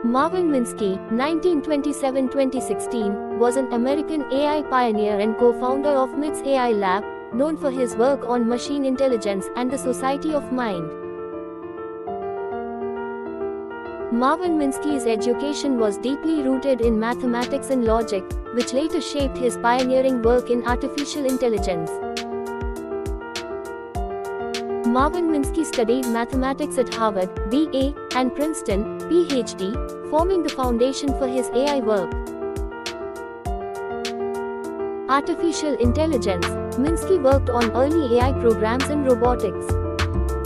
Marvin Minsky, 1927-2016, was an American AI pioneer and co-founder of MIT's AI Lab, known for his work on machine intelligence and the Society of Mind. Marvin Minsky's education was deeply rooted in mathematics and logic, which later shaped his pioneering work in artificial intelligence. Marvin Minsky studied mathematics at Harvard, B.A., and Princeton, Ph.D., forming the foundation for his AI work. Artificial intelligence. Minsky worked on early AI programs and robotics.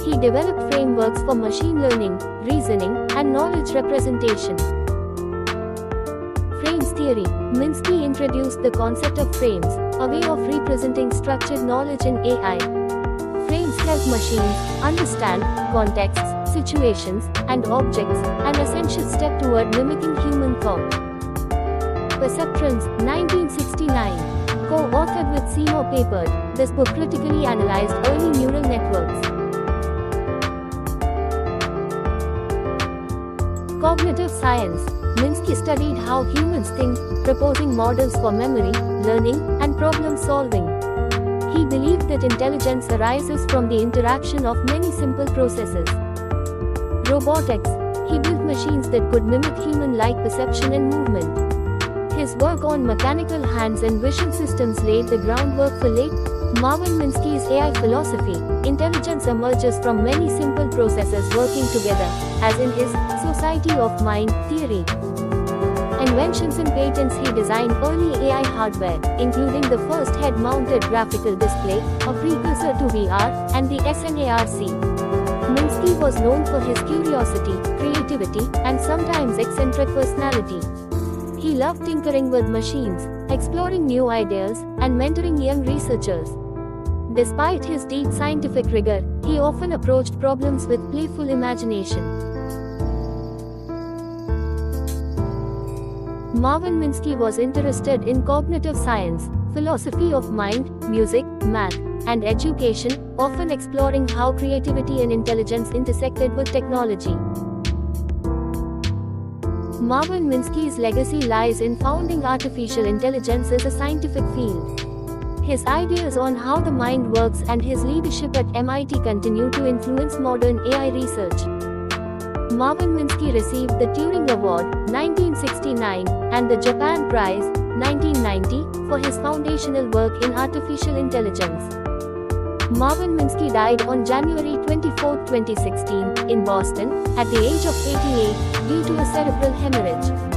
He developed frameworks for machine learning, reasoning, and knowledge representation. Frames theory. Minsky introduced the concept of frames, a way of representing structured knowledge in AI. Frames help machines understand contexts, situations, and objects, an essential step toward mimicking human thought. Perceptrons, 1969. Co-authored with Seymour Papert, this book critically analyzed early neural networks. Cognitive science. Minsky studied how humans think, proposing models for memory, learning, and problem solving. He believed that intelligence arises from the interaction of many simple processes. Robotics. He built machines that could mimic human-like perception and movement. His work on mechanical hands and vision systems laid the groundwork for late Marvin Minsky's AI philosophy. Intelligence emerges from many simple processes working together, as in his Society of Mind theory. Inventions and patents. He designed early AI hardware, including the first head-mounted graphical display, a precursor to VR, and the SNARC. Minsky was known for his curiosity, creativity, and sometimes eccentric personality. He loved tinkering with machines, exploring new ideas, and mentoring young researchers. Despite his deep scientific rigor, he often approached problems with playful imagination. Marvin Minsky was interested in cognitive science, philosophy of mind, music, math, and education, often exploring how creativity and intelligence intersected with technology. Marvin Minsky's legacy lies in founding artificial intelligence as a scientific field. His ideas on how the mind works and his leadership at MIT continue to influence modern AI research. Marvin Minsky received the Turing Award, 1969, and the Japan Prize, 1990, for his foundational work in artificial intelligence. Marvin Minsky died on January 24, 2016, in Boston, at the age of 88, due to a cerebral hemorrhage.